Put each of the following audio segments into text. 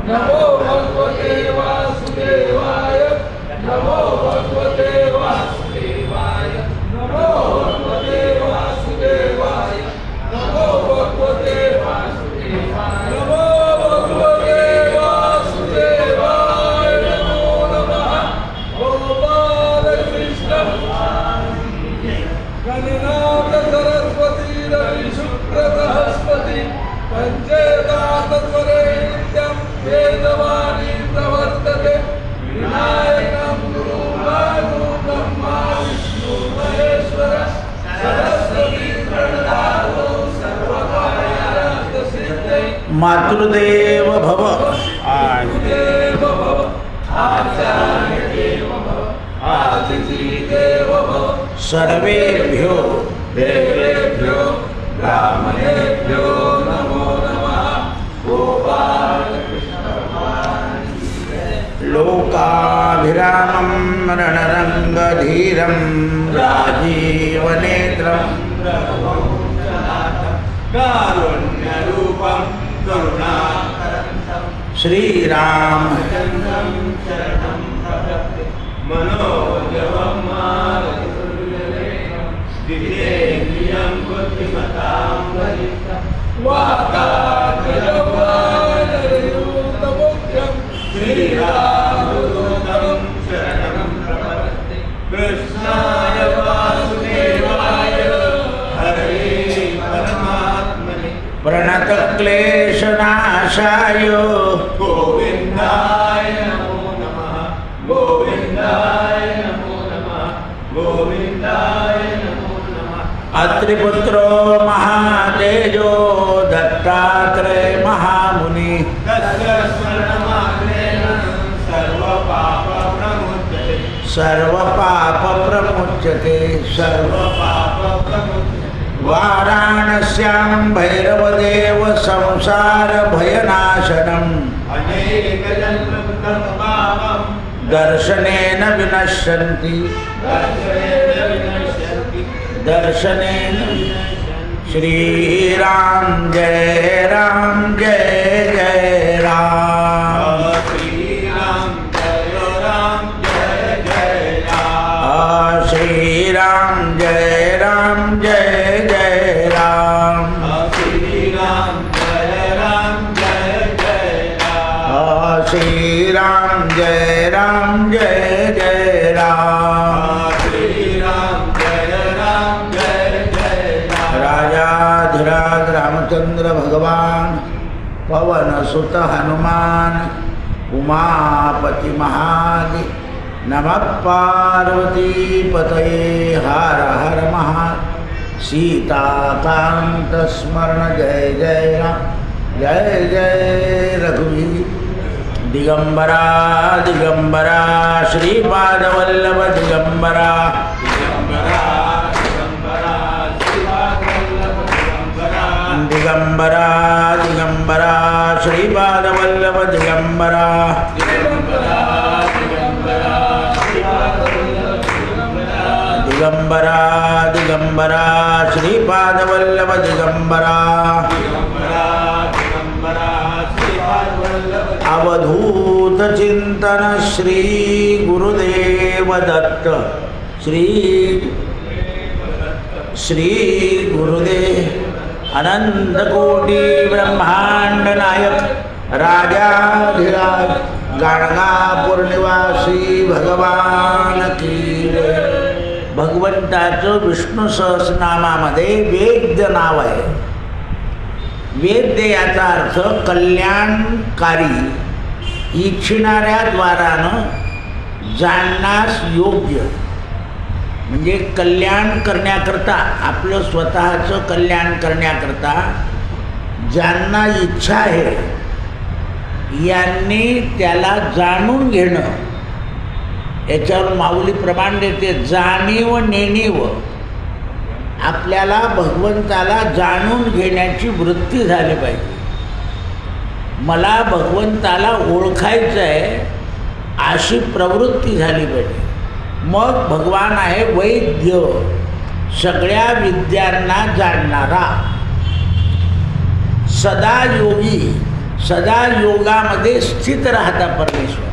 नमो भगवते वासुदेवाय नमो भगवते वासुदेवाय नमो भगवते वासुदेवाय नमो भगवते वासुदेवाय नमो भगवते वासुदेवाय नमो नमः गोपाल कृष्ण गणनाथ सरस्वती रवि शुक्र बृहस्पति पंचेदातस्वरेण्यं वेदवाणी प्रवर्तते विनायकं गुरुं ब्रह्मा विष्णु महेश्वर सरस्वती प्रणतातो सर्वकार्यार्थसिद्धये मातृदेव भव देव भव आचार्य देव भव आदिति देव भव सर्वेभ्यो देवेभ्यो ब्राह्मणेभ्यो नमो नमः गोपाल कृष्ण भगवान की जय। लोकाभिरामं रणरङ्गधीरं राजीवनेत्रं कारुण्यरूपं करुणाकरं श्रीराम शरणं प्रपद्ये मनोजवं मारुतितुल्यवेगं जितेन्द्रियं बुद्धिमतां वरिष्ठं वातात्मजं वानरयूतमुख्यं श्रीरामदूतं शरणं प्रपद्ये कृष्णाय वासुदेवाय हरे परमात्मने प्रणतक्लेशनाशाय गोविन्दाय नमो नमः गोविन्दाय नमो नमः गोविन्दाय नमो नमः अत्रिपुत्रो महातेजो दत्तात्रेय महामुनि तस्य स्मरणमात्रेण सर्वपापप्रमुच्यते सर्वपापप्रमुच्यते सर्वपापप्रमुच्यते वाराणस्यां भैरवदेव संसारभयनाशनम् अनेकजन्मकृतपापं दर्शनेन विनश्यन्ति दर्शनेन श्रीराम जय जय राम श्रीराम जय जय राम श्रीराम जय जय राम श्रीराम जय जय राम श्रीराम जय जय राम श्रीराम जय जय राम राजाधिराज रामचंद्र भगवान पवन सुत हनुमान उमापति महादि नमः पार्वती पतये हर हर महा सीताकांत स्मरण जय जय राम जय रघुवीर दिगंबरा दिगंबरा श्रीपादवल्लभ दिगंबरा दिगंबरा दिगंबरा श्रीपादवल्लभ दिगंबरा दिगंबरा दिगंबरा श्रीपादवल्लभ दिगंबरा अवधूत चिंतन श्री गुरुदेव दत्त श्री गुरुदेव अनंत कोटि ब्रह्मांड नायक राजाधिराज गाणगापूर निवासी भगवान की जय। भगवंताचं विष्णू सहस्रनामामध्ये वेद्य नाव आहे. वेद्य याचा अर्थ कल्याणकारी, इच्छिणाऱ्या द्वारानं जाणण्यास योग्य, म्हणजे कल्याण करण्याकरता, आपलं स्वतःचं कल्याण करण्याकरता ज्यांना इच्छा आहे यांनी त्याला जाणून घेणं. याच्यावर माऊली प्रमाण देते, जाणीव नेणीव. आपल्याला भगवंताला जाणून घेण्याची वृत्ती झाली पाहिजे. मला भगवंताला ओळखायचं आहे अशी प्रवृत्ती झाली पाहिजे. मग भगवान आहे वैद्य, सगळ्या विद्यांना जाणणारा, सदा योगी, सदा योगामध्ये स्थित राहता परमेश्वर.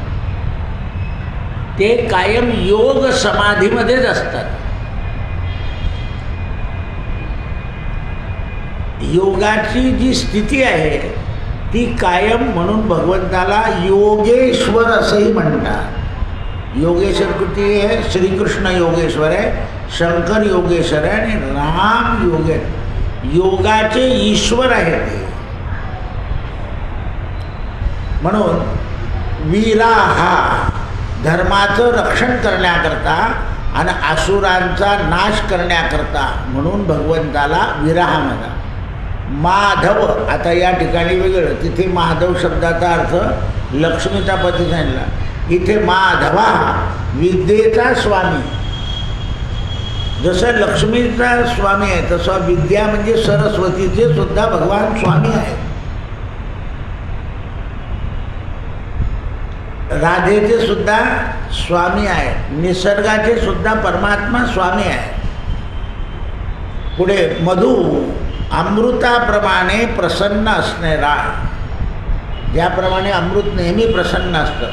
ते कायम योग समाधीमध्येच असतात. योगाची जी स्थिती आहे ती कायम, म्हणून भगवंताला योगेश्वर असंही म्हणतात. योगेश्वर किती आहे? श्रीकृष्ण योगेश्वर आहे, शंकर योगेश्वर आहे आणि राम योगाचे ईश्वर आहे ते. म्हणून वीरा हा धर्माचं रक्षण करण्याकरता आणि असुरांचा नाश करण्याकरता म्हणून भगवंताला विराह म्हणा. माधव, आता या ठिकाणी वेगळं, तिथे माधव शब्दाचा अर्थ लक्ष्मीचा पती सांगितला. इथे माधवा विद्येचा स्वामी. जसं लक्ष्मीचा स्वामी आहे तसं विद्या म्हणजे सरस्वतीचे सुद्धा भगवान स्वामी आहेत. राधेचे सुद्धा स्वामी आहेत. निसर्गाचे सुद्धा परमात्मा स्वामी आहेत. पुढे मधु अमृताप्रमाणे प्रसन्न असणारा, ज्याप्रमाणे अमृत नेहमी प्रसन्न असतं.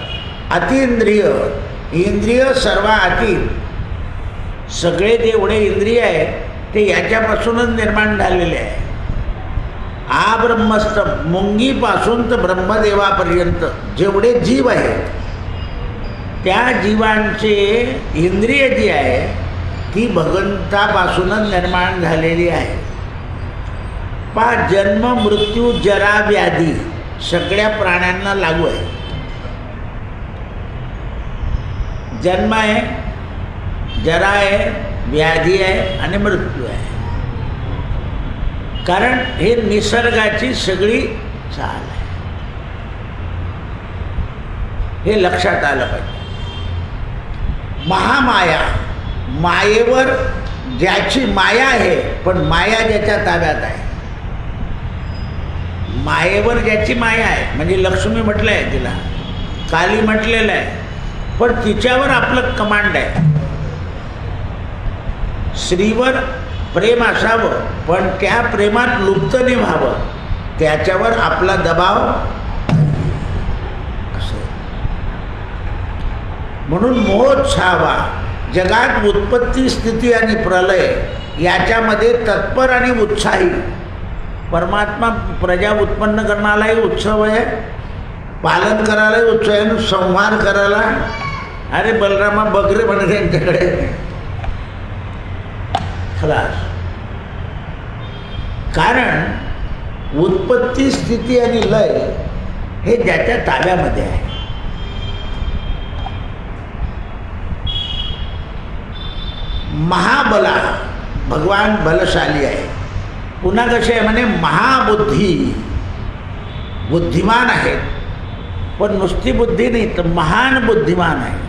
अतींद्रिय, इंद्रिय सर्व अतीत, सगळे जेवढे इंद्रिय आहेत ते याच्यापासूनच निर्माण झालेले आहे. ब्रह्मस्थ, मुंगीपासून तर ब्रह्मदेवापर्यंत जेवढे जीव आहेत त्या जीवांचे इंद्रिय जी आहे ती भगवंतापासूनच निर्माण झालेली आहे. जन्म मृत्यू जरा व्याधी सगळ्या प्राण्यांना लागू आहे. जन्म आहे, जरा आहे, व्याधी आहे आणि मृत्यू आहे. कारण हे निसर्गाची सगळी चाल आहे. हे लक्षात आलं पाहिजे. महामाया, मायेवर ज्याची माया आहे पण माया ज्याच्या ताब्यात आहे. मायेवर ज्याची माया आहे म्हणजे लक्ष्मी म्हटलं आहे, तिला काली म्हटलेलं आहे, पण तिच्यावर आपलं कमांड आहे. स्त्रीवर प्रेम असावं पण त्या प्रेमात लुप्त नाही व्हावं, त्याच्यावर आपला दबाव असं. म्हणून मोह छावा. जगात उत्पत्ती, स्थिती आणि प्रलय याच्यामध्ये तत्पर आणि उत्साही. परमात्मा प्रजा उत्पन्न करण्यालाही उत्सव आहे, पालन करायलाही उत्सव आहे आणि संहार करायला. अरे बलरामा बकरे म्हणे त्यांच्याकडे खलास. कारण उत्पत्ती, स्थिती आणि लय हे ज्याच्या ताब्यामध्ये आहे. महाबला, भगवान बलशाली आहे. पुन्हा कसे आहे म्हणे महाबुद्धी, बुद्धिमान आहेत, पण नुसती बुद्धी नाही तर महान बुद्धिमान आहे.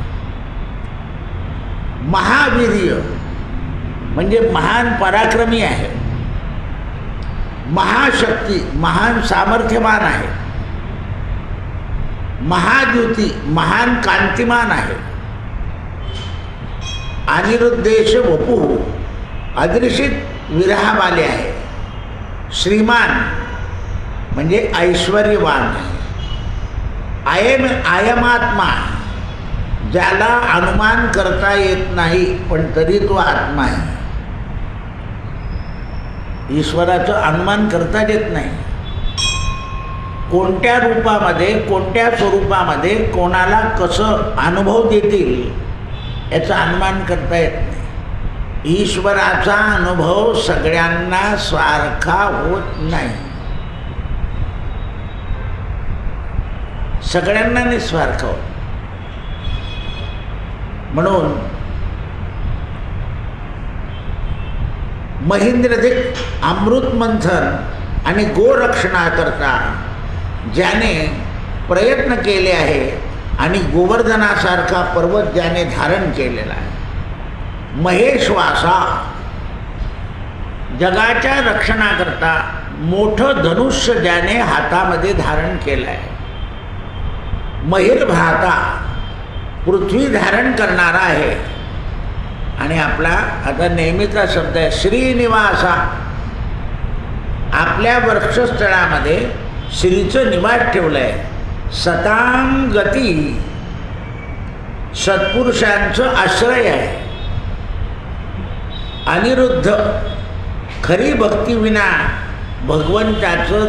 महावीर्य म्हणजे महान पराक्रमी आहे. महाशक्ती, महान सामर्थ्यवान आहे. महाद्युती, महान कांतिमान आहे. अनिरुद्धेश वपू, अदृशित विरहावाले आहे. श्रीमान म्हणजे ऐश्वर्यवान आहे. आयमात्मा, ज्याला अनुमान करता येत नाही पण तरी तो आत्मा आहे. ईश्वराचं अनुमान करता येत नाही. कोणत्या रूपामध्ये, कोणत्या स्वरूपामध्ये कोणाला कसं अनुभव देतील याचं अनुमान करता येत नाही. ईश्वराचा अनुभव सगळ्यांना सारखा होत नाही. सगळ्यांना निस्वार्थ होत. म्हणून महेंद्रधिक अमृत मंथन आणि गोरक्षणाकरता ज्याने प्रयत्न केले आहे आणि गोवर्धनासारखा पर्वत ज्याने धारण केलेला आहे. महेश्वासा, जगाच्या रक्षणाकरता मोठं धनुष्य ज्याने हातामध्ये धारण केलं आहे. महिर्भ्राता, पृथ्वी धारण करणारा आहे. आणि आपला आता नेहमीचा शब्द आहे श्रीनिवासा. आपल्या वक्षस्थळामध्ये श्रीचं निवास ठेवलं आहे. सताम गती सत्पुरुषांचं आश्रय आहे. अनिरुद्ध खरी भक्तीविना भगवंताचं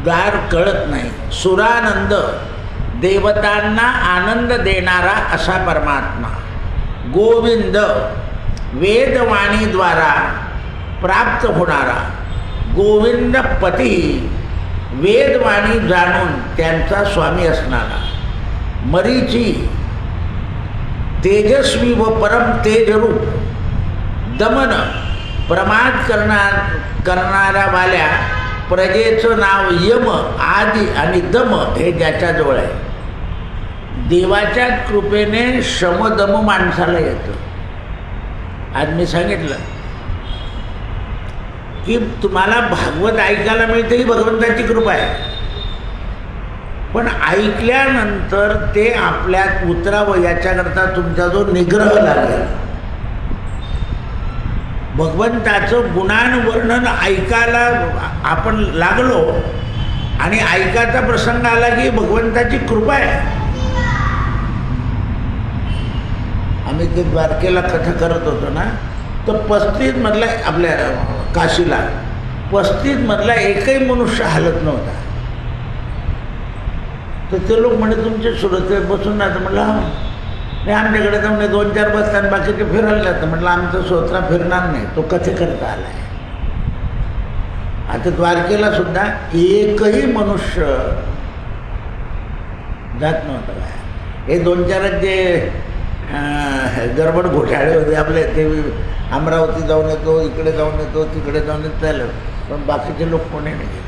दार कळत नाही. सुरानंद देवतांना आनंद देणारा असा परमात्मा. गोविंद वेदवाणीद्वारा प्राप्त होणारा. गोविंद पती वेदवाणी जाणून त्यांचा स्वामी असणारा. मरीची तेजस्वी व परम तेजरूप. दमन प्रमाद करणाऱ्यावाल्या प्रजेचं नाव यम आदी आणि दम हे ज्याच्याजवळ आहे. देवाच्या कृपेने शमदम माणसाला येतं. आज मी सांगितलं की तुम्हाला भागवत ऐकायला मिळते ही भगवंताची कृपा आहे. पण ऐकल्यानंतर ते आपल्यात उतरावं याच्याकरता तुमचा जो निग्रह लागेल. भगवंताचं गुणांवर्णन ऐकायला आपण लागलो आणि ऐकायचा प्रसंग आला की भगवंताची कृपा आहे. आम्ही ते द्वारकेला कथा करत होतो ना, तर 35मधला आपल्या काशीला 35मधला एकही मनुष्य हलत नव्हता. तर ते लोक म्हणे तुमचे सुरते बसून ना. तर म्हटलं नाही, आमच्याकडे तर म्हणे 2-4 बसतात, बाकीचे फिरायला जातं. म्हटलं आमचा सोत्रा फिरणार नाही, तो कथे करता आला आहे. आता द्वारकेला सुद्धा एकही मनुष्य जात नव्हता बाहेर. हे 2-4 जे गडबड घोटाळे होते आपले, ते अमरावती जाऊन येतो, इकडे जाऊन येतो, तिकडे जाऊन येतो झालं. पण बाकीचे लोक कोणी नाही गेले.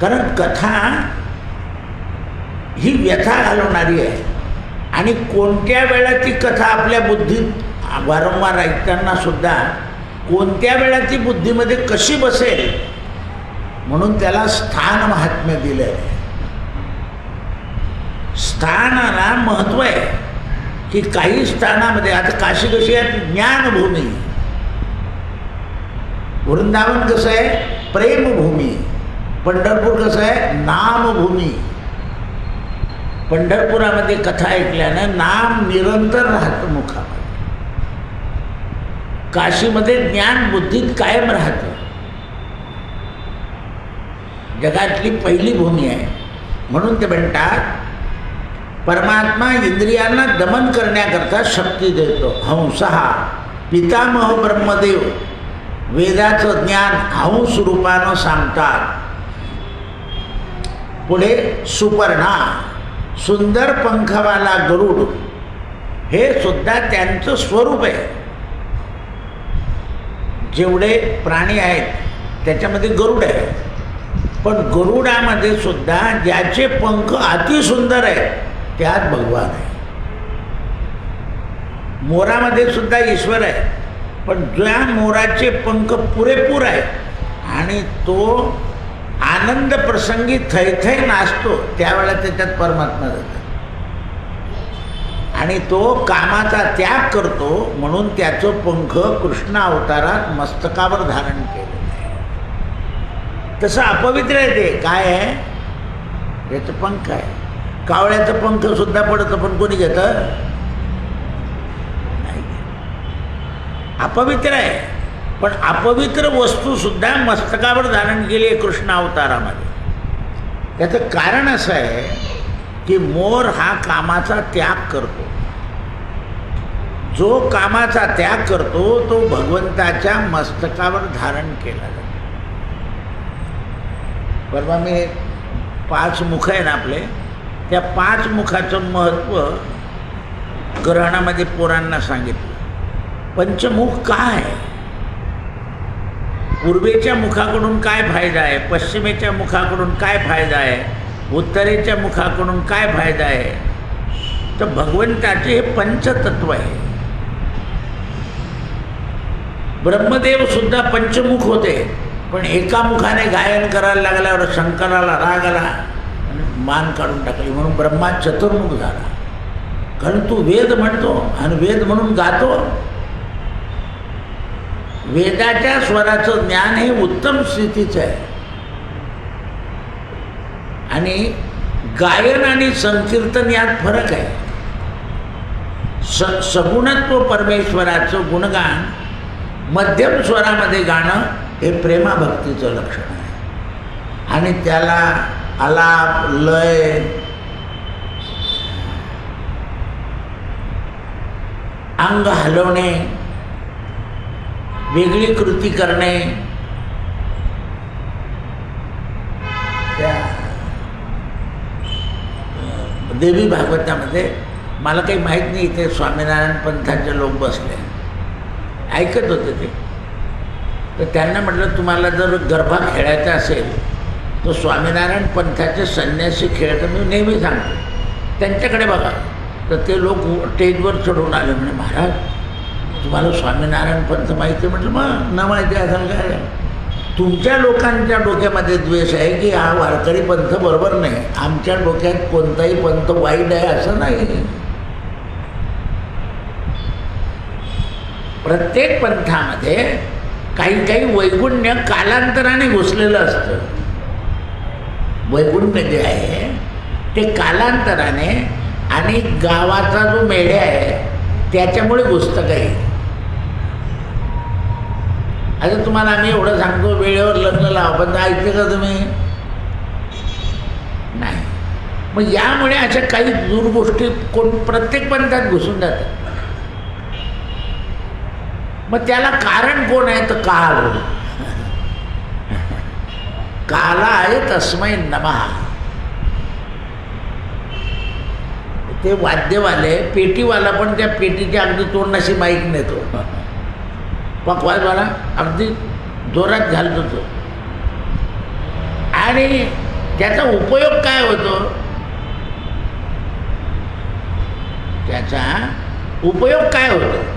कारण कथा ही व्यथा घालवणारी आहे. आणि कोणत्या वेळा ती कथा आपल्या बुद्धीत वारंवार ऐकताना सुद्धा कोणत्या वेळा ती बुद्धीमध्ये कशी बसेल म्हणून त्याला स्थान महात्म्य दिलं आहे. स्थानाला महत्त्व आहे की काही स्थानामध्ये आता काशी कशी आहे ज्ञानभूमी, वृंदावन कसं आहे प्रेमभूमी, पंढरपूर कसं आहे नामभूमी. पंढरपुरामध्ये कथा ऐकल्यानं नाम निरंतर राहतं मुखामध्ये. काशीमध्ये ज्ञान बुद्धीत कायम राहतं. जगातली पहिली भूमी आहे. म्हणून ते म्हणतात परमात्मा इंद्रियांना दमन करण्याकरता शक्ती देतो. हंसहा पितामह ब्रह्मदेव वेदाचं ज्ञान हंस रूपानं सांगतात. पुढे सुपर्णा सुंदर पंखवाला गरुड हे सुद्धा त्यांचं स्वरूप आहे. जेवढे प्राणी आहेत त्याच्यामध्ये गरुड आहे. पण गरुडामध्ये सुद्धा ज्याचे पंख अतिसुंदर आहेत त्यात भगवान आहे. मोरामध्ये सुद्धा ईश्वर आहे. पण ज्या मोराचे पंख पुरेपूर आहेत आणि तो आनंद प्रसंगी थैथै नाचतो त्यावेळेला त्याच्यात परमात्मा जातात. आणि तो कामाचा त्याग करतो म्हणून त्याचं पंख कृष्ण अवतारात मस्तकावर धारण केलेलं आहे. तसं अपवित्र आहे ते. काय आहे त्याचं पंख आहे. कावळ्याचं पंख सुद्धा पडतं पण कोणी घेतं नाही. अपवित्र आहे. पण अपवित्र वस्तू सुद्धा मस्तकावर धारण केली आहे कृष्ण अवतारामध्ये. त्याचं कारण असं आहे की मोर हा कामाचा त्याग करतो. जो कामाचा त्याग करतो तो भगवंताच्या मस्तकावर धारण केला जातो. परवा मी 5 मुख आहे ना आपले, त्या 5 मुखाचं महत्त्व ग्रहणामध्ये पोरांना सांगितलं. पंचमुख काय आहे, पूर्वेच्या मुखाकडून काय फायदा आहे, पश्चिमेच्या मुखाकडून काय फायदा आहे, उत्तरेच्या मुखाकडून काय फायदा आहे. तर भगवंताचे हे पंचतत्व आहे. ब्रह्मदेव सुद्धा पंचमुख होते. पण एका मुखाने गायन करायला लागल्यावर शंकराला राग आला आणि मान काढून टाकली. म्हणून ब्रह्मा चतुर्मुख झाला. कारण तू वेद म्हणतो आणि वेद म्हणून गातो. वेदाच्या स्वराचं ज्ञान हे उत्तम स्थितीचं आहे. आणि गायन आणि संकीर्तन यात फरक आहे. सगुणत्व परमेश्वराचं गुणगान मध्यम स्वरामध्ये गाणं हे प्रेमाभक्तीचं लक्षण आहे. आणि त्याला आलाप, लय, अंग हलवणे, वेगळी कृती करणे, त्या देवी भागवतामध्ये मला काही माहीत नाही, इथे स्वामीनारायण पंथाचे लोक बसले ऐकत होते ते. तर त्यांना म्हटलं तुम्हाला जर गरबा खेळायचा असेल तर स्वामीनारायण पंथाचे संन्यासी खेळतं मी नेहमी सांगतो त्यांच्याकडे बघा. तर ते लोक स्टेजवर चढून आले म्हणे महाराज तुम्हाला स्वामीनारायण पंथ माहिती आहे? म्हटलं मग न माहिती असेल काय. तुमच्या लोकांच्या डोक्यामध्ये द्वेष आहे की हा वारकरी पंथ बरोबर नाही, आमच्या डोक्यात कोणताही पंथ वाईट आहे असं नाही. प्रत्येक पंथामध्ये काही काही वैगुण्य कालांतराने घुसलेलं असतं. वैगुण्य जे आहे ते कालांतराने आणि गावाचा जो मेढ्या आहे त्याच्यामुळे घुसतं काही. आता तुम्हाला आम्ही एवढं सांगतो वेळेवर लग्न लावा, पण ऐकते का तुम्ही? नाही. मग यामुळे अशा काही दूर गोष्टी प्रत्येक पंथात घुसून जातात. मग त्याला कारण कोण आहे? तर काल. कालाय तस्मै नमः. ते वाद्यवाले पेटीवाला पण त्या पेटीच्या अगदी तोंडाशी माईक नेतो, पकवाजवाला अगदी जोरात घालतो तो. आणि त्याचा उपयोग काय होतो? त्याचा उपयोग काय होतो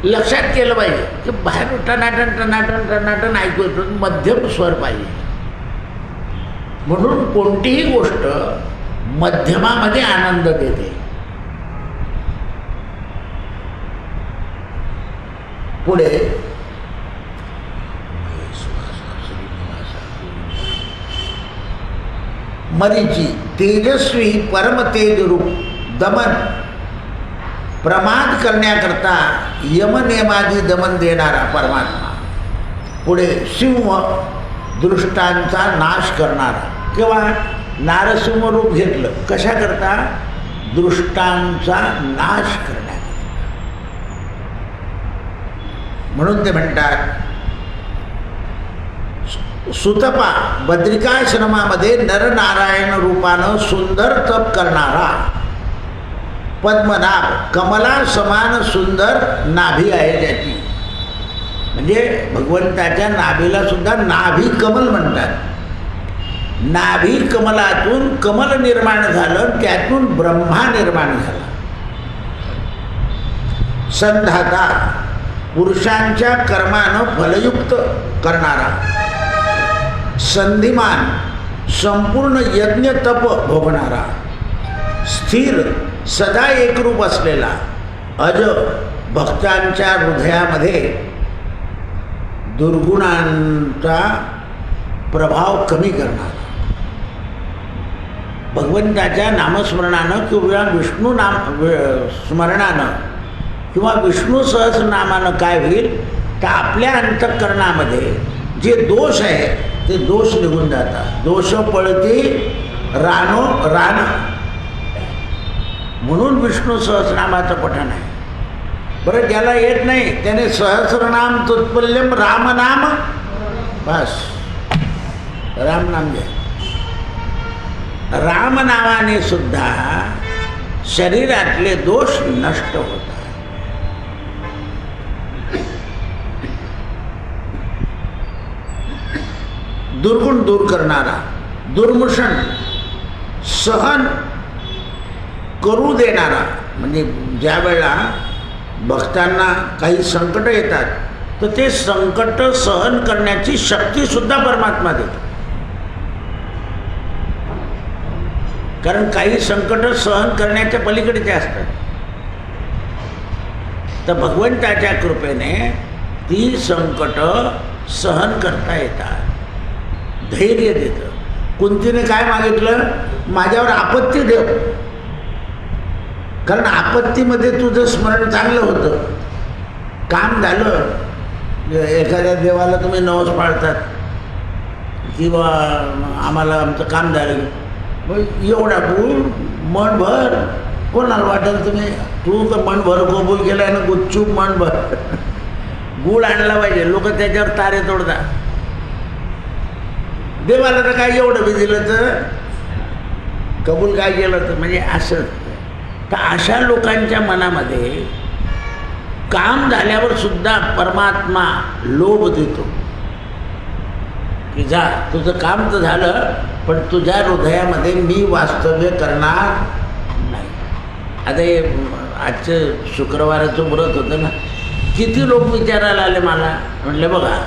लक्षात केलं पाहिजे की बाहेर टनाटन टनाटन टनाटन ऐकू येतो, मध्यम स्वर पाहिजे. म्हणून कोणतीही गोष्ट मध्यमामध्ये आनंद देते. पुढे मरीची तेजस्वी परमतेज रूप दमन प्रमाद करण्याकरता यमनियमादी दमन देणारा परमात्मा. पुढे सिंह दृष्टांचा नाश करणारा. किंवा नारसिंह रूप घेतलं कशाकरता? दृष्टांचा नाश करण्याकरता. म्हणून ते म्हणतात सुतपा बद्रिकाश्रमामध्ये नरनारायण रूपानं सुंदर तप करणारा. पद्मनाभ कमला समान सुंदर नाभी आहे त्याची. म्हणजे भगवंताच्या नाभीला सुद्धा नाभी कमल म्हणतात. नाभी कमलातून कमल निर्माण झालं, त्यातून ब्रह्मा निर्माण झाला. संधाता पुरुषांच्या कर्मानं फलयुक्त करणारा. संधिमान संपूर्ण यज्ञ तप भोगणारा. स्थिर सदा एकरूप असलेला. अज भक्तांच्या हृदयामध्ये दुर्गुणांचा प्रभाव कमी करणारा. भगवंताच्या नामस्मरणानं किंवा विष्णू नाम स्मरणानं किंवा विष्णू सहस्रनामानं काय होईल तर आपल्या अंतःकरणामध्ये जे दोष आहे ते दोष निघून जातात. दोष पळती रानो रान. म्हणून विष्णू सहस्रनामाचं पठण आहे. बरं ज्याला येत नाही त्याने सहस्रनाम तुत्पल्यम रामनाम, बस रामनाम घ्या. रामनामाने सुद्धा शरीरातले दोष नष्ट होतात. दुर्गुण दूर करणारा. दुर्मुषण सहन करू देणारा. म्हणजे ज्या वेळेला भक्तांना काही संकट येतात तर ते संकट सहन करण्याची शक्ती सुद्धा परमात्मा देतो. कारण काही संकट सहन करण्याच्या पलीकडचे असतात. तर भगवंताच्या कृपेने ती संकट सहन करता येतात. धैर्य देतं. कुंतीने काय मागितलं? माझ्यावर आपत्ती ठेव, कारण आपत्तीमध्ये तुझं स्मरण चांगलं होतं, काम झालं. एखाद्या देवाला तुम्ही नवस पाळतात किंवा आम्हाला आमचं काम झालं, मग एवढा गुळ मनभर कोणाला वाटेल? तुम्ही तू तर मनभर कबूल केलाय ना, गुच्चूप मनभर गुळ आणला पाहिजे. लोक त्याच्यावर तारे तोडतात. देवाला तर काय एवढं बी दिलं तर कबूल काय केलं तर म्हणजे असं. तर अशा लोकांच्या मनामध्ये काम झाल्यावर सुद्धा परमात्मा लोभ देतो की जा, तुझं काम तर झालं, पण तुझ्या हृदयामध्ये मी वास्तव्य करणार नाही. आता हे आजचं शुक्रवाराचं व्रत होतं ना, किती लोक विचारायला आले मला, म्हटले बघा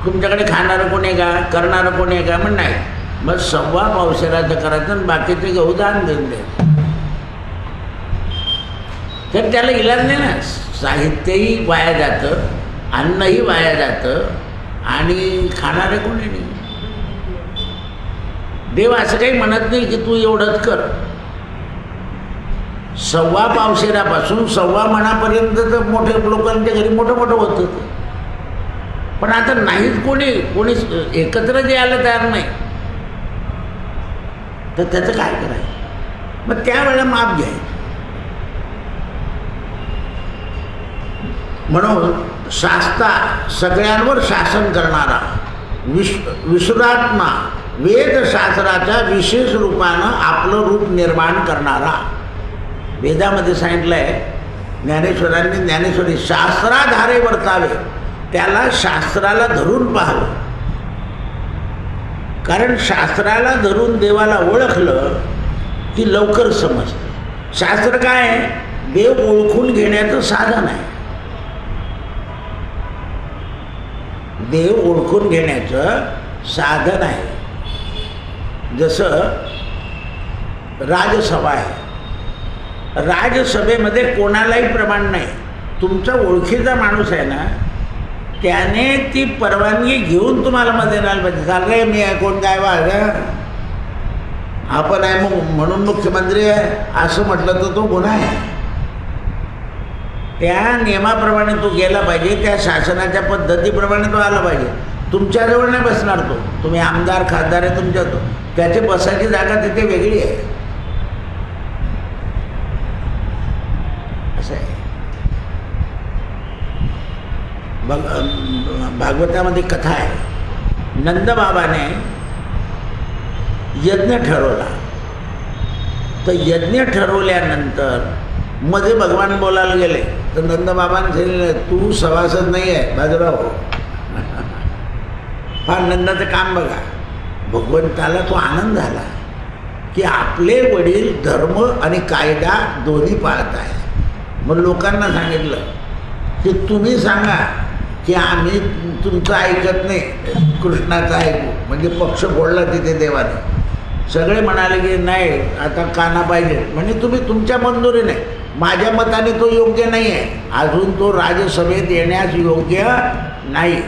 तुमच्याकडे खाणारं कोण आहे का, करणारं कोण आहे का? म्हण नाही. मग 1.25 पावशेराचं करायचं आणि बाकीचे गहू दान देऊन दे. तर त्याला इलाज नाही ना. साहित्यही वाया जातं, अन्नही वाया जातं आणि खाणारे कोणी नाही. देव असं काही म्हणत नाही की तू एवढंच कर. 1.25 पावशेरापासून 1.25 मणापर्यंत तर मोठ्या लोकांच्या घरी मोठं मोठं होतं ते. पण आता नाहीच कोणी एकत्र द्यायला तयार नाही, तर त्याचं काय करायचं? मग त्यावेळेला माप घ्यायचं. म्हणून शास्ता, सगळ्यांवर शासन करणारा विश्वात्मा, वेदशास्त्राच्या विशेष रूपानं आपलं रूप निर्माण करणारा. वेदामध्ये सांगितलं आहे, ज्ञानेश्वरांनी ज्ञानेश्वरी शास्त्राधारे वर्तावे, त्याला शास्त्राला धरून पाहावं. कारण शास्त्राला धरून देवाला ओळखलं की लवकर समजतं. शास्त्र काय आहे? देव ओळखून घेण्याचं साधन आहे. देव ओळखून घेण्याचं साधन आहे. जसं राजसभा आहे, राजसभेमध्ये कोणालाही प्रमाण नाही. तुमचा ओळखीचा माणूस आहे ना, त्याने ती परवानगी घेऊन तुम्हाला मध्ये आलं पाहिजे. चाललंय मी आहे, कोण काय वाग आपण आहे मग म्हणून मुख्यमंत्री आहे असं म्हटलं तर तो गुन्हा आहे. त्या नियमाप्रमाणे तो गेला पाहिजे, त्या शासनाच्या पद्धतीप्रमाणे तो आला पाहिजे. तुमच्याजवळ नाही बसणार तो. तुम्ही आमदार खासदार आहे तुमच्या, तो त्याची बसायची जागा तिथे वेगळी आहे. असं आहे. भागवतामध्ये कथा आहे, नंदबाबाने यज्ञ ठरवला. तर यज्ञ ठरवल्यानंतर मध्ये भगवान बोलायला गेले, तर नंदबाबांनी सांगितलं तू सभासद नाही आहे, बाजूला हो. हा नंदाचं काम बघा. भगवंताला तो आनंद झाला की आपले वडील धर्म आणि कायदा दोन्ही पाळत आहे. मग लोकांना सांगितलं की तुम्ही सांगा की आम्ही तुमचं ऐकत नाही, कृष्णाचं ऐकू. म्हणजे पक्ष फोडला तिथे देवाने. सगळे म्हणाले की नाही आता काना पाहिजे. म्हणजे तुम्ही तुमच्या मंजुरीने, माझ्या मताने तो योग्य नाही आहे, अजून तो राजसभेत येण्यास योग्य नाही.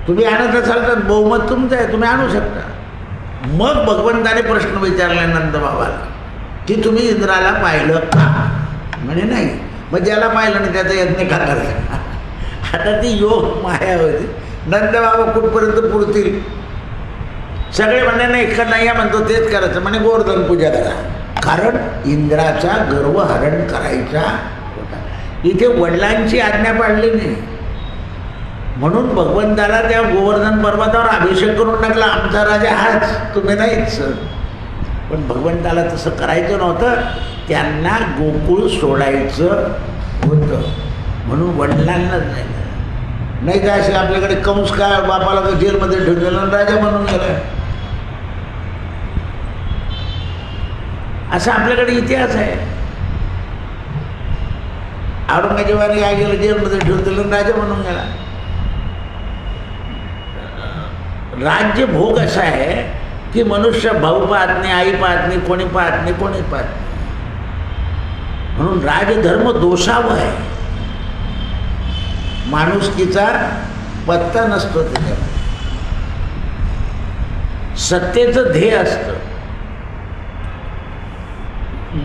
तुम्ही आणत असाल तर बहुमत तुमचं आहे, तुम्ही आणू शकता. मग भगवंताने प्रश्न विचारला नंदबाबाला की तुम्ही इंद्राला पाहिलं का? म्हणे नाही. मग ज्याला पाहिलं नाही त्याचा यज्ञ का करायचा? आता ती योग माया होती. नंदबाबा कुठपर्यंत पुरतील? सगळे म्हणणे नाही का नाही म्हणतो तेच करायचं. म्हणे गोवर्धन पूजा करा, कारण इंद्राचा गर्व हरण करायचा होता. इथे वडिलांची आज्ञा पाळली नाही, म्हणून भगवंताला त्या गोवर्धन पर्वतावर अभिषेक करून टाकला. आमचा राजा हाच, तुम्ही नाहीच. पण भगवंताला तसं करायचं नव्हतं, त्यांना गोकुळ सोडायचं होतं, म्हणून वडिलांनाच नाही. नाही काय असे आपल्याकडे कंस काय बापाला जेलमध्ये ठेवलेला राजा म्हणून गेला, असा आपल्याकडे इतिहास आहे. औरंगजेबाने काय केलं? जेलमध्ये ठेवून दिलं, राजा म्हणून गेला. राज्य भोग असा आहे की मनुष्य भाऊ पाहत नाही, आई पाहत नाही, कोणी पाहत नाही, कोणीच पाहत नाही. म्हणून राजधर्म दोषावह आहे. माणुसकीचा पत्ता नसतो त्याच्यात. सत्तेचं ध्येय असतं.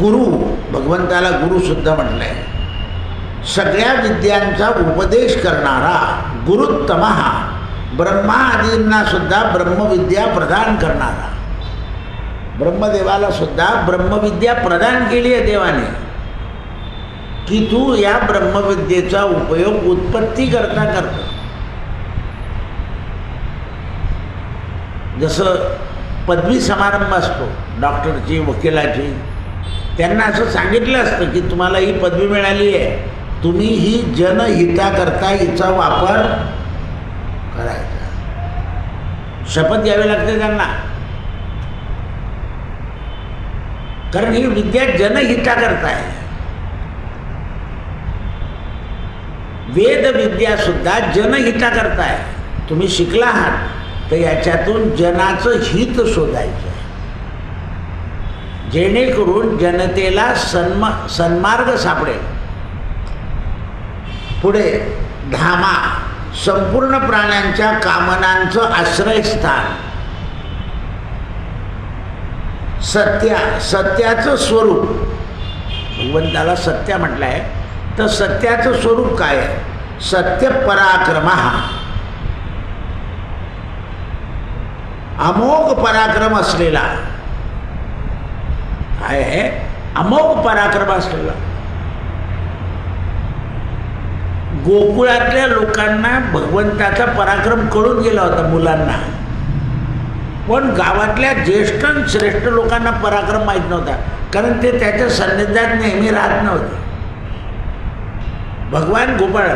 गुरु, भगवंताला गुरुसुद्धा म्हटलं आहे. सगळ्या विद्यांचा उपदेश करणारा गुरुत्तमः, ब्रह्मा आदींना सुद्धा ब्रह्मविद्या प्रदान करणारा. ब्रह्मदेवाला सुद्धा ब्रह्मविद्या प्रदान केली आहे देवाने, की तू या ब्रह्मविद्येचा उपयोग उत्पत्ती करता करतो. जसं पदवी समारंभ असतो डॉक्टरची, वकिलाची, त्यांना असं सांगितलं असतं की तुम्हाला ही पदवी मिळाली आहे, तुम्ही ही जनहिताकरता हिचा वापर करायचा. शपथ घ्यावी लागते त्यांना, कारण ही विद्या जनहिताकरता आहे. वेदविद्या सुद्धा जनहिताकरता आहे. तुम्ही शिकला आहात तर याच्यातून जनाचं हित शोधायचं, जेणेकरून जनतेला सन्मार्ग सापडेल. पुढे धामा, संपूर्ण प्राण्यांच्या कामनांचं आश्रयस्थान. सत्याचं स्वरूप, भगवंताला सत्य म्हटलं आहे, तर सत्याचं स्वरूप काय आहे? सत्य पराक्रमः, अमोघ पराक्रम असलेला. काय आहे? अमोघ पराक्रम असलेला. गोकुळातल्या लोकांना भगवंताचा पराक्रम कळून गेला होता, मुलांना, पण गावातल्या ज्येष्ठ श्रेष्ठ लोकांना पराक्रम माहीत नव्हता, कारण ते त्याच्या सान्निध्यात नेहमी राहत नव्हते. भगवान गोपाळ,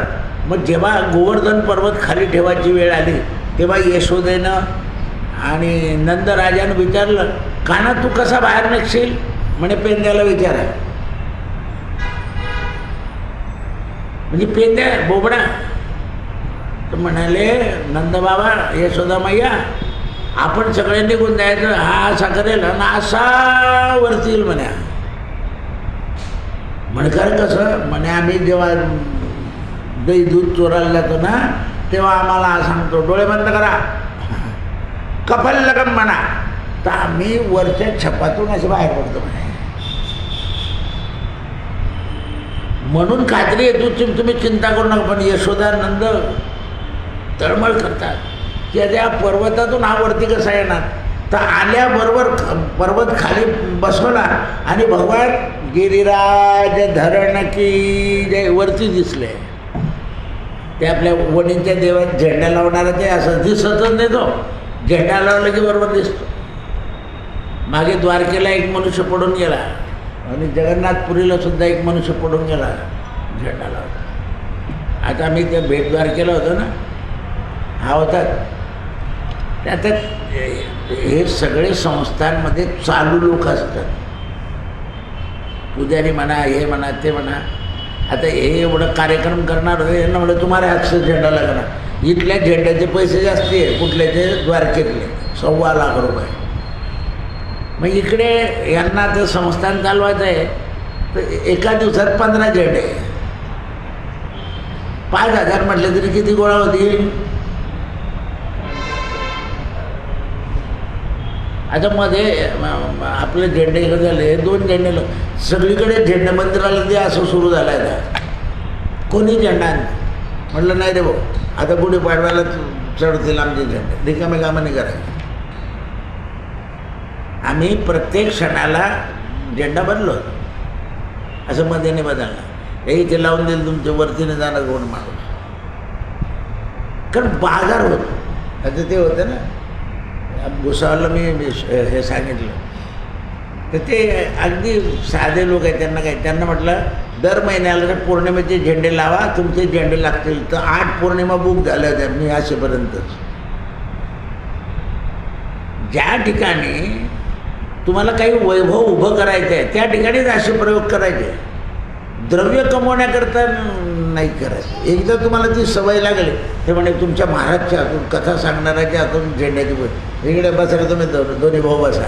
मग जेव्हा गोवर्धन पर्वत खाली ठेवायची वेळ आली तेव्हा यशोदेनं आणि नंदराजानं विचारलं, कान्हा तू कसा बाहेर निघशील? म्हणे पेंद्याला विचारा. म्हणजे पेंद्या बोबडा. तर म्हणाले नंदबाबा, यशोदा मैया, आपण सगळे निघून जायचं, हा असा करेल आणि असा वरती येईल म्हणे. म्हणकर कसं? म्हणे आम्ही जेव्हा दही दूध चोरायला जातो ना, तेव्हा आम्हाला सांगतो डोळे बंद करा, कपाल लगम म्हणा, तर आम्ही वरच्या छपातून असे बाहेर पडतो म्हणे. म्हणून खात्री आहे, तुम्ही चिंता करू नका. पण यशोदानंद तळमळ करतात की त्या पर्वतातून हा वरती कसा येणार. तर आल्याबरोबर पर्वत खाली बसवला आणि भगवान गिरिराज धरण की जय वरती दिसले. ते आपल्या वणींच्या देवात झेंडा लावणारा ते असं दिसतच नाही, तो झेंडा लावला की बरोबर दिसतो. मागे द्वारकेला एक मनुष्य पडून गेला आणि जगन्नाथपुरीला सुद्धा एक मनुष्य पडून गेला झेंडा लावला. आता मी त्या भेट द्वारकेला होतो ना, हा होता. त्यात हे सगळे संस्थांमध्ये चालू लोक असतात, पुजारी म्हणा, हे म्हणा, ते म्हणा. आता हे एवढं कार्यक्रम करणार होते, यांना म्हणलं तुम्हाला हातचं झेंडा लागणार. इथल्या झेंड्याचे पैसे जास्त आहे, कुठल्याचे? द्वारकेतले 1.25 लाख रुपये. मग इकडे यांना तर संस्थान चालवायचं आहे, तर एका दिवसात 15 झेंडे, 5,000 म्हटले तरी किती गोळा होतील? आता मध्ये आपले झेंडे इकडे झाले, 2 झेंडे, सगळीकडे झेंडे मंदिराला ते असं सुरू झालं आहे. आता कोणी झेंडा म्हटलं नाही रे भाऊ, आता गुढीपाडव्याला चढतील आमचे झेंडे, रिकामे कामं नाही करायचे. आम्ही प्रत्येक क्षणाला झेंडा बदलो, असं मध्ये नाही बदलला. हे इथे लावून देईल तुमच्या वरतीने जाणार कोण माणूस, कारण बाजार होतो. आता ते होतं ना, भुसावळला मी हे सांगितलं, तर ते अगदी साधे लोक आहेत, त्यांना काय, त्यांना म्हटलं दर महिन्याला पौर्णिमेचे झेंडे लावा, तुमचे झेंडे लागतील. तर 8 पौर्णिमा बुक झाल्या होत्या मी असेपर्यंतच. ज्या ठिकाणी तुम्हाला काही वैभव उभं करायचं आहे त्या ठिकाणीच असे प्रयोग करायचे, द्रव्य कमवण्याकरता नाही करायचं. एकदा तुम्हाला ती सवय लागली, ते म्हणे तुमच्या महाराजच्या हातून, कथा सांगणाऱ्याच्या हातून झेंड्याची इकडे बसायला तुम्ही दोन्ही भाऊ बसा,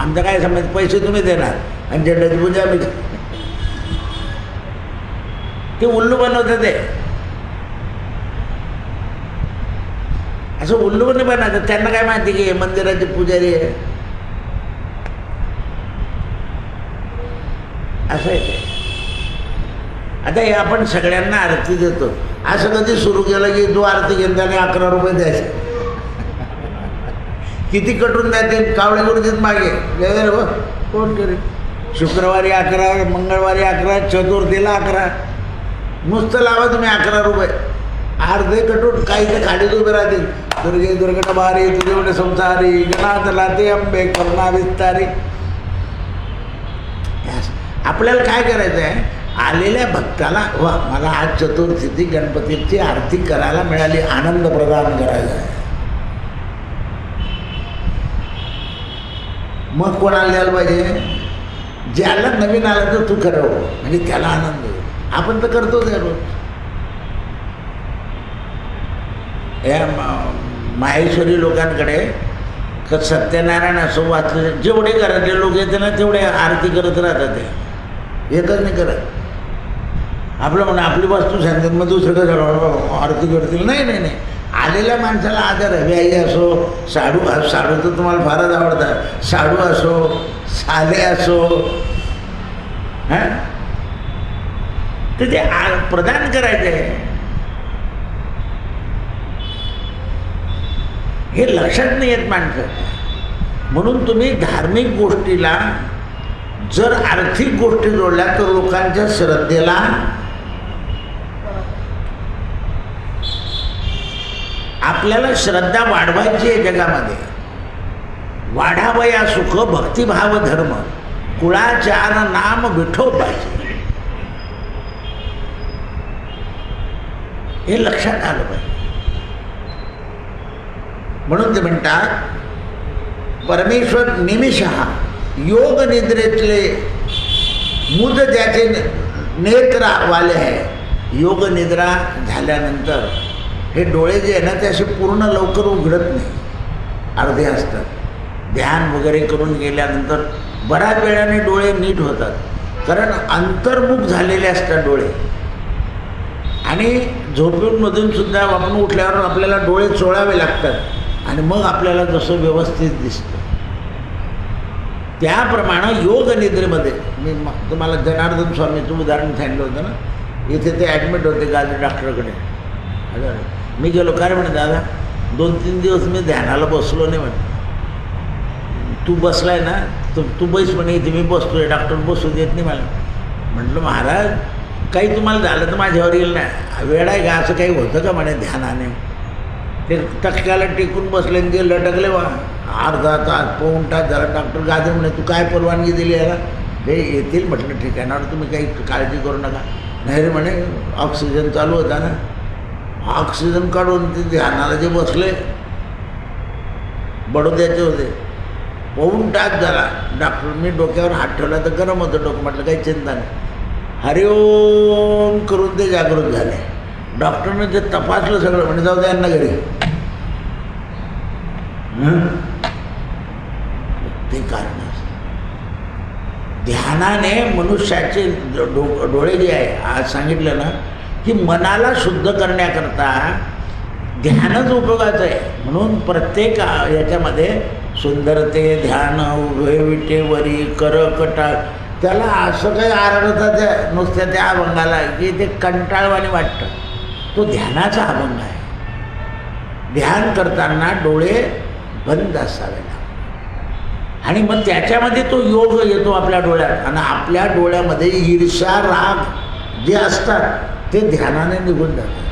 आमचं काय समज, पैसे तुम्ही देणार आणि झेंड्याची पूजा आम्ही. ते उल्लू बनवतं ते. असं उल्लू नाही बनायचं. त्यांना काय माहिती की हे मंदिराचे पुजारी आहे, असं आहे ते. आता हे आपण सगळ्यांना आरती देतो, असं कधी सुरू केलं की जो आरती घेऊन त्याने 11 रुपये द्यायचे. किती कटून द्यायचे कावळे गुरुजीत मागे गेले हो, कोण करेल. शुक्रवारी 11, मंगळवारी 11, चतुर्थीला 11, नुसतं लावा तुम्ही 11 रुपये. अर्धे कटून काही ते खाडीत उभे राहतील. दुर्गे दुर्गण बारी तुझे संसारी गणात लाते अंबे करुणा विस्तारी. आपल्याला काय करायचं आहे, आलेल्या भक्ताला वा मला आज चतुर्थी गणपतीची आरती करायला मिळाली, आनंद प्रदान करायचा आहे. मग कोणाला द्यायला पाहिजे, ज्याला नवीन आलं तर तू करावं, म्हणजे त्याला आनंद होईल. आपण तर करतोच आहे रोज. या माहेश्वरी लोकांकडे सत्यनारायण असो वाचले जेवढे घरातले लोक येते ना तेवढे आरती करत राहतात. ते एकच नाही करत. आपलं म्हणा आपली वस्तू सांगतात मग दुसरं कसं आरती करतील. नाही नाही नाही, आलेल्या माणसाला आदर आहे. व्याई असो, साडू तर तुम्हाला फारच आवडतात. साडू असो, साधे असो, हां तर ते प्रदान करायचे आहे. हे लक्षात नाही येत माणसं. म्हणून तुम्ही धार्मिक गोष्टीला जर आर्थिक गोष्टी जोडल्या तर लोकांच्या श्रद्धेला आपल्याला श्रद्धा वाढवायची आहे. जगामध्ये वाढावया सुख भक्तिभाव धर्म कुळाचार नाम विठोबाचे, हे लक्षात आलं पाहिजे. म्हणून ते म्हणतात परमेश्वर निमिषः योग निद्रेतले मुद ज्याचे नेत्र वाले आहे. योग निद्रा झाल्यानंतर हे डोळे जे आहे ना ते असे पूर्ण लवकर उघडत नाही, अर्धे असतात. ध्यान वगैरे करून गेल्यानंतर बऱ्याच वेळाने डोळे नीट होतात, कारण अंतर्मुख झालेले असतात डोळे. आणि झोपेमधून सुद्धा आपण उठल्यावर आपल्याला डोळे चोळावे लागतात आणि मग आपल्याला जसं व्यवस्थित दिसतं. त्याप्रमाणे योग निद्रेमध्ये मी तुम्हाला जनार्दन स्वामीचं उदाहरण सांगितलं होतं ना. इथे ते ॲडमिट होते गाजर डॉक्टरकडे. मी गेलो, काय म्हणे दादा 2-3 दिवस मी ध्यानाला बसलो नाही म्हणे. तू बसलाय ना, तू बैस म्हणे, इथे मी बसतोय, डॉक्टर बसू देत नाही मला. म्हटलं महाराज काही तुम्हाला झालं तर माझ्यावर येईल ना, वेळ आहे का, असं काही होतं का म्हणे ध्यानाने. ते टक्क्याला टेकून बसले आणि ते लटकले वा. अर्धा तास 1.5 तास झाला. डॉक्टर गाजर म्हणे तू काय परवानगी दिली याला. हे येतील म्हटलं ठीक आहे ना, तुम्ही काही काळजी करू नका. नाही रे म्हणे ऑक्सिजन चालू होता ना, ऑक्सिजन काढून ते ध्यानाला जे बसले बडोद्याचे होते. 1.5 तास झाला. डॉक्टरनी डोक्यावर हात ठेवला तर गरम होतं डोकं. म्हटलं काही चिंता नाही, हरिओम करून ते जागृत झाले. डॉक्टरने जे तपासलं सगळं म्हणजे जाऊ द्या यांना घरी. ते कारण ध्यानाने मनुष्याचे डोळे जे आहे आज सांगितलं ना की मनाला शुद्ध करण्याकरता ध्यानच उपयोगाचं आहे. म्हणून प्रत्येक याच्यामध्ये सुंदरते ध्यान उभे विटेवरी करकटा, त्याला असं काही आरडतात त्या नुसत्या त्या अभंगाला की ते कंटाळवाणी वाटतं. तो ध्यानाचा अभंग आहे. ध्यान करताना डोळे बंद असावे आणि मग त्याच्यामध्ये तो योग येतो आपल्या डोळ्यात. आणि आपल्या डोळ्यामध्ये ईर्ष्या राग जे असतात ते ध्यानाने निघून जातात.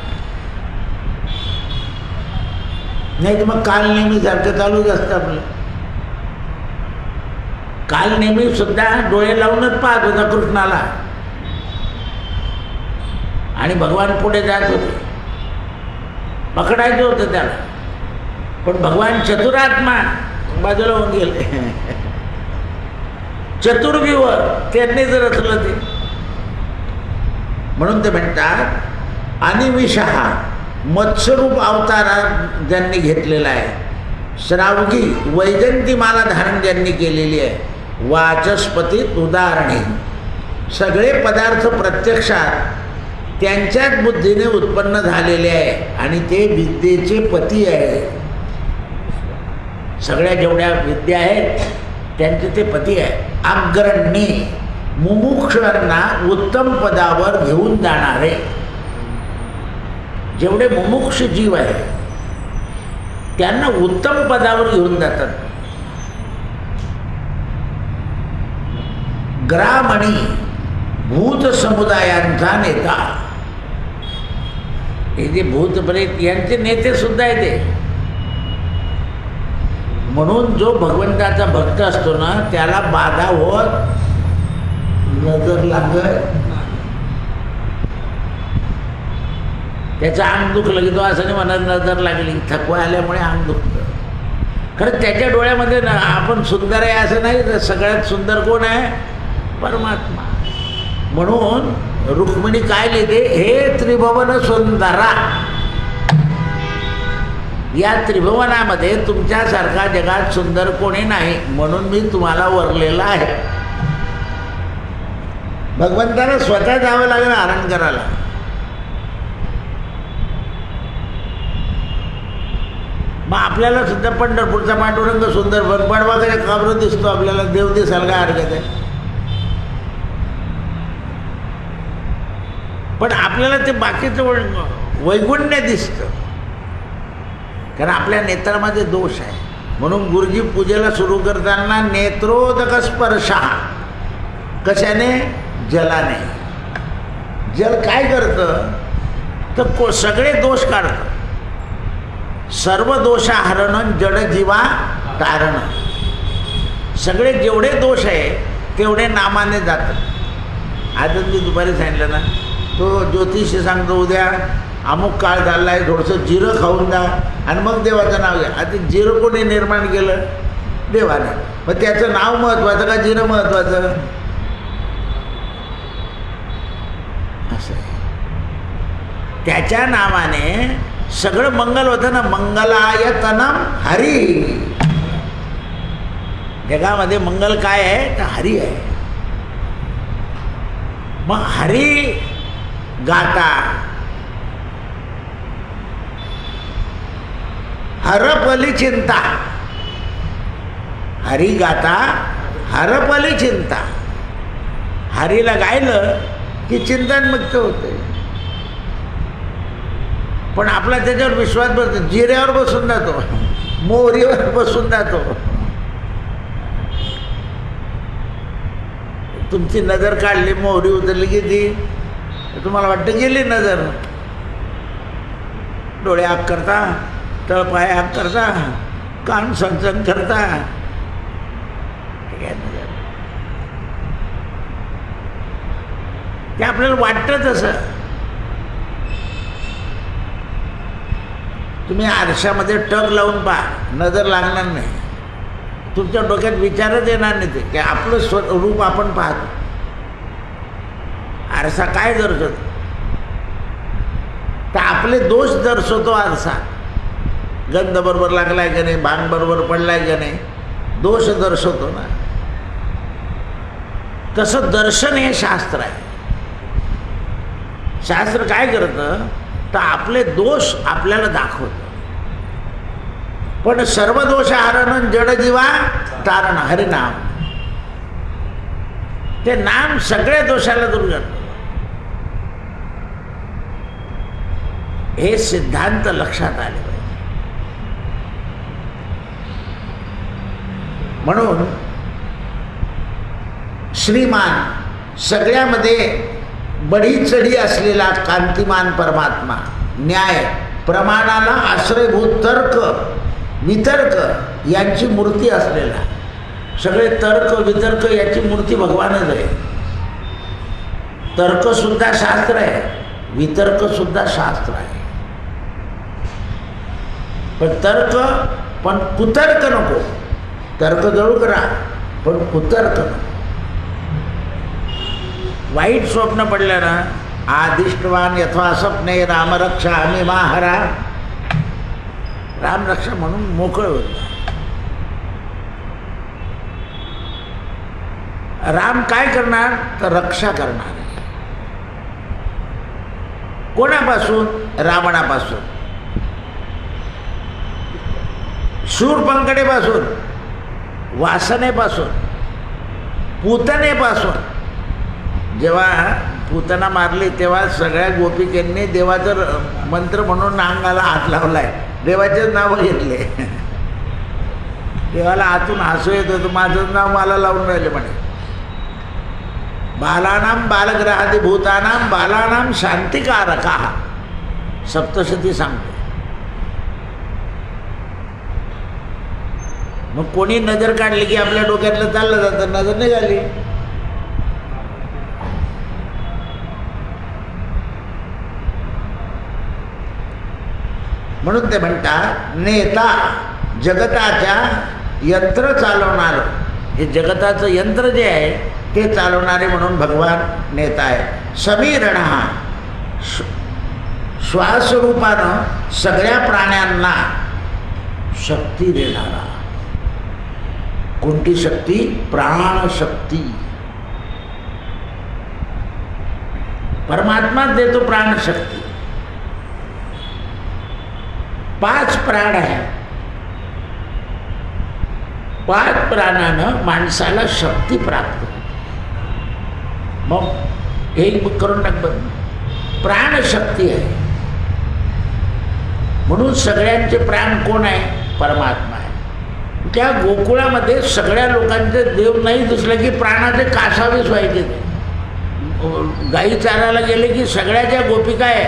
नाही तर मग काल नेहमी सारखं चालूच असतं आपलं. काल नेहमी सुद्धा डोळे लावूनच पाहत होता कृष्णाला आणि भगवान पुढे जात होते, पकडायचं होतं त्याला. पण भगवान चतुरात्मा बाजूला होऊन गेले. चतुर्व्यूह त्यांनीच रचलं ते. म्हणून ते म्हणतात अनिमिषः मत्स्यरूप अवतारा ज्यांनी घेतलेला आहे, श्रावगी वैजंती माला धारण ज्यांनी केलेली आहे, वाचस्पतीत उदाहरणे, सगळे पदार्थ प्रत्यक्षात त्यांच्याच बुद्धीने उत्पन्न झालेले आहे आणि ते विद्येचे पती आहे. सगळ्या जेवढ्या विद्या आहेत त्यांचे ते पती आहे. अग्रणी मुमुक्षांना उत्तम पदावर घेऊन जाणारे जेवढे मुमुक्ष जीव आहे त्यांना उत्तम पदावर घेऊन जातात. ग्रामणी भूत समुदायांचा नेता. हे जे भूत प्रेत यांचे नेते सुद्धा आहे ते. म्हणून जो भगवंताचा भक्त असतो ना त्याला बाधा होत, नजर लागत, त्याचं अंग दुखलं की तो असं नाही म्हणत नजर लागली, थकवा आल्यामुळे अंग दुखतं. खरं त्याच्या डोळ्यामध्ये ना आपण सुंदर आहे असं नाही, तर सगळ्यात सुंदर कोण आहे? परमात्मा. म्हणून रुक्मिणी काय लिहिते? हे त्रिभुवन सुंदरा, या त्रिभुवनामध्ये तुमच्यासारखा जगात सुंदर कोणी नाही, म्हणून मी तुम्हाला वरलेला आहे. भगवंताला स्वतः जावं लागेल आराम करायला. मग आपल्याला सुद्धा पंढरपूरचा पांडुरंग सुंदर बनपाडवा काय काबरं दिसतो, आपल्याला देव दिसायला काय हरकत आहे? पण आपल्याला ते बाकीचं वैगुण्य दिसतं, कारण आपल्या नेत्रामध्ये दोष आहे. म्हणून गुरुजी पूजेला सुरू करताना नेत्रोदक स्पर्शा, कशाने? जलाने. जल काय करतं तर सगळे दोष काढतं. सर्व दोषाहरण जड जीवा तारण. सगळे जेवढे दोष आहे तेवढे नामाने जातात. आजच मी दुपारी सांगितलं ना, तो ज्योतिषी सांगतो उद्या अमुक काळ झाला आहे, थोडंसं जिरं खाऊन जा आणि मग देवाचं नाव घ्या. आता जिरं कोणी निर्माण केलं? देवाने. मग त्याचं नाव महत्त्वाचं का जिरं महत्त्वाचं? असं आहे. त्याच्या नावाने सगळं मंगल होतं ना. मंगलाय तनम हरी. जगामध्ये मंगल काय आहे? तर हरी आहे. मग हरी गाता, हरपली चिंता. हरी गाता हरपली चिंता. हरीला गायलं की चिंतनमुक्त होते. पण आपला त्याच्यावर विश्वास बसतो. जिऱ्यावर बसून जातो, मोहरीवर बसून जातो. तुमची नजर काढली, मोहरी उतरली की ती तुम्हाला वाटतं गेली नजर. डोळे आग करता, तळपाय आग करता, कान संचन करता. ते आपल्याला वाटतं तसं. तुम्ही आरशामध्ये टक लावून पहा, नजर लागणार नाही. तुमच्या डोक्यात विचारच येणार नाही ते की आपलं स्वरूप आपण पाहतो. आरसा काय दर्शवतो? तर आपले दोष दर्शवतो आरसा. गंध बरोबर लागलाय का नाही, भांग बरोबर पडलाय का नाही, दोष दर्शवतो ना. तसं दर्शन हे शास्त्र आहे. शास्त्र काय करतं तर आपले दोष आपल्याला दाखवतं. पण सर्व दोष हरण जड जीवा तारण. हरिनाम, ते नाम सगळ्या दोषाला दूर करतं. हे सिद्धांत लक्षात आले पाहिजे. म्हणून श्रीमान, सगळ्यामध्ये बढी चढी असलेला कांतिमान परमात्मा, न्याय, प्रमाणाला आश्रयभूत तर्क वितर्क यांची मूर्ती असलेला, सगळे तर्क वितर्क याची मूर्ती भगवानच आहे. तर्कसुद्धा शास्त्र आहे, वितर्कसुद्धा शास्त्र आहे. पण तर्क, पण कुतर्क नको. तर्क जरूर करा पण कुतर्क नको. वाईट स्वप्न पडलं ना, आदिष्टवान यथवा स्वप्ने रामरक्षा आम्ही माहरा. रामरक्षा म्हणून मोकळ होत. राम काय करणार तर रक्षा करणार. कोणापासून? रावणापासून, शूरपंखडेपासून, वासनेपासून, पूतनेपासून. जेव्हा पूतना मारली तेव्हा सगळ्या गोपिकांनी देवाचं मंत्र म्हणून अंगाला हात लावलाय, देवाचेच नाव घेतले. देवाला आतून हसू येत होतं, माझंच नाव मला लावून राहिले म्हणे. बालानाम बालग्रहादी भूतानाम बालानाम शांतिकारका, सप्तशती सांगते. मग कोणी नजर काढली की आपल्या डोक्यातलं चाललं जातं, नजर नाही झाली. म्हणून ते म्हणतात नेता, जगताच्या यंत्र चालवणार. हे जगताचं यंत्र जे आहे ते चालवणारे म्हणून भगवान नेता आहे. समीरण हा श्वासरूपानं सगळ्या प्राण्यांना शक्ती देणारा. कोणती शक्ती? प्राणशक्ती. परमात्माच देतो प्राणशक्ती. 5 प्राण आहे. 5 प्राणानं माणसाला शक्ती प्राप्त होते. मग एक करून टाक बरं, प्राणशक्ती आहे. म्हणून सगळ्यांचे प्राण कोण आहे? परमात्मा आहे. त्या गोकुळामध्ये सगळ्या लोकांचे देव नाही दिसले की प्राणाचे कासावीस व्हायचे. गाई चारायला गेले की सगळ्याच्या गोपिका आहे,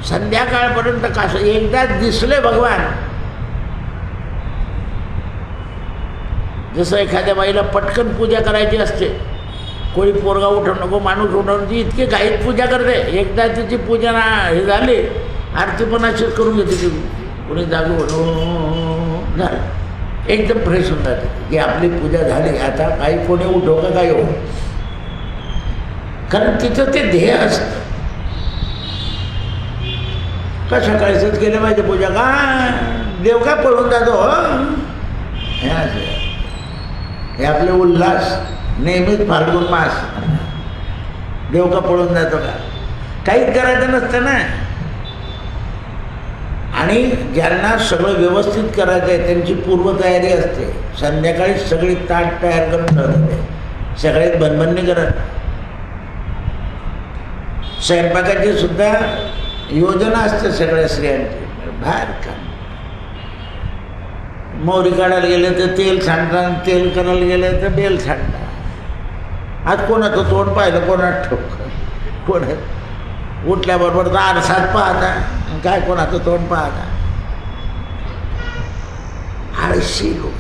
संध्याकाळपर्यंत कास. एकदा दिसले भगवान, जसं एखाद्या बाईला पटकन पूजा करायची असते, कोणी पोरगा उठव नको, माणूस उठवून ती इतकी घाईत पूजा करते. एकदा तिची पूजा हे झाली, आरती पण अशीच करून घेते ती. कोणी जागू झालं, एकदम फ्रेश होऊन जाते की आपली पूजा झाली, आता काही कोणी उठव का काही हो. कारण तिचं ते ध्येय असतं. का सकाळीच केलं पाहिजे पूजा, का देव का पळून जातो हो. हे आपले उल्हास नेहमीच फाल्गुन मास, देव का पळून जातो का? काहीच करायचं नसतं ना. आणि ज्यांना सगळं व्यवस्थित करायचं आहे त्यांची पूर्वतयारी असते. संध्याकाळी सगळी ताट तयार करून ठेवते, सगळ्यात बनबनणी करत. स्वयंपाकाची सुद्धा योजना असते सगळ्या स्त्रियांची. बाहेर काम, मोहरी काढायला गेले तर तेल सांडतात, तेल करायला गेले तर बेल सांडतात. आज कोणाचं तोंड पाहिलं, कोणात ठोक, कोण उठल्याबरोबर तर आरसात पाहता, काय कोणाचं तोंड पाहता. आळशी लोक.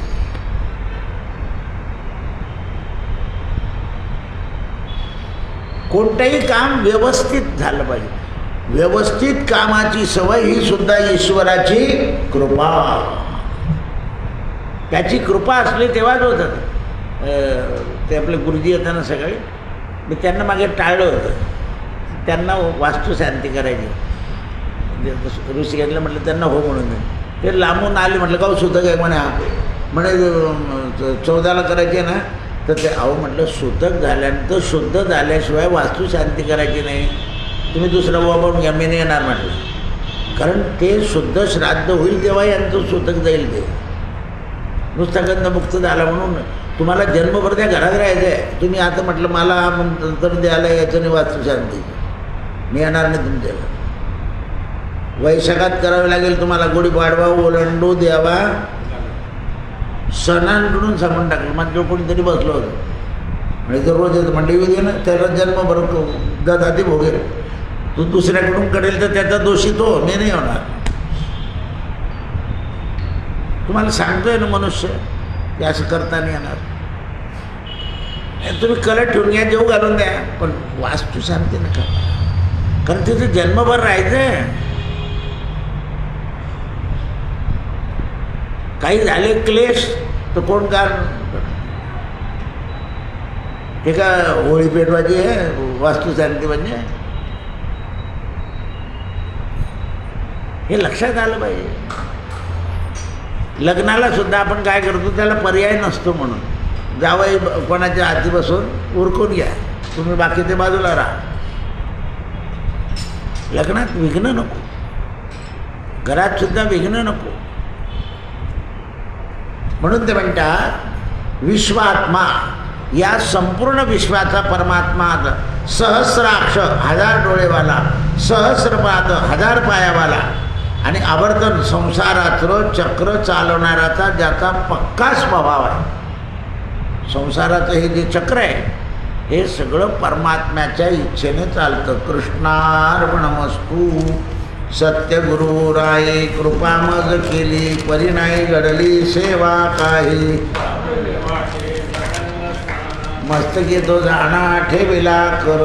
कोणतंही काम व्यवस्थित झालं पाहिजे. व्यवस्थित कामाची सवय ही सुद्धा ईश्वराची कृपा. त्याची कृपा असली तेव्हाच होतं. ते आपले गुरुजी येताना सकाळी मी त्यांना मागे टाळलं होतं. त्यांना वास्तुशांती करायची. ऋषी घेतलं म्हटलं त्यांना हो म्हणून. ते लांबून आले, म्हटलं का सुतक आहे म्हणे. म्हणे 14ला करायची ना. तर ते अहो म्हटलं सुतक झाल्यानंतर शुद्ध झाल्याशिवाय वास्तुशांती करायची नाही. तुम्ही दुसरा वापरून घ्या, मी नाही येणार म्हटलं. कारण ते शुद्ध श्राद्ध होईल तेव्हा यांचं सुतक जाईल. ते नुसता गंधमुक्त झाला म्हणून तुम्हाला जन्मभर त्या घरात राहायचं आहे. तुम्ही आता म्हटलं मला तर द्यायला यायचं नाही वास्तुशांती, मी येणार नाही तुमच्याकडे. वैशाखात करावे लागेल तुम्हाला. गुढीपाडवा ओलांडू द्यावा सणांकडून सांगून टाकलं. माझ्याजवळ कोणीतरी बसलं होतं म्हणजे जर रोज येतं म्हणलं येऊ दे ना, त्याला जन्मभर ददाती भोगेल. तू दुसऱ्याकडून करेल तर त्याचा दोषी तो, मी नाही होणार. तुम्हाला सांगतोय ना मनुष्य की असं करता नाही येणार. तुम्ही कलर ठेवून घ्या, जेव घालून द्या, पण वास्तुशांती नका. कारण तिथे जन्मभर राहायचं. काही झाले क्लेश तर कोण कारण हे का होळी पेटवायची आहे वास्तुशांती म्हणजे. हे लक्षात आलं पाहिजे. लग्नाला सुद्धा आपण काय करतो, त्याला पर्याय नसतो म्हणून जावई कोणाच्या हाती बसून उरकून घ्या, तुम्ही बाकीचे बाजूला राहा. लग्नात विघ्न नको, घरात सुद्धा विघ्न नको. म्हणून ते म्हणतात विश्वात्मा, या संपूर्ण विश्वाचा परमात्मा, सहस्राक्ष 1000 डोळेवाला, सहस्रपाद 1000 पायावाला आणि आवर्तन संसाराचं चक्र चालवणाराचा ज्याचा पक्का स्वभाव आहे. संसाराचं हे जे चक्र आहे हे सगळं परमात्म्याच्या इच्छेने चालतं. कृष्णार्पणमस्तू. सत्यगुरुराये कृपा मज केली, परिणाई घडली सेवा काही. मस्तकी तो जाणा ठेविला कर,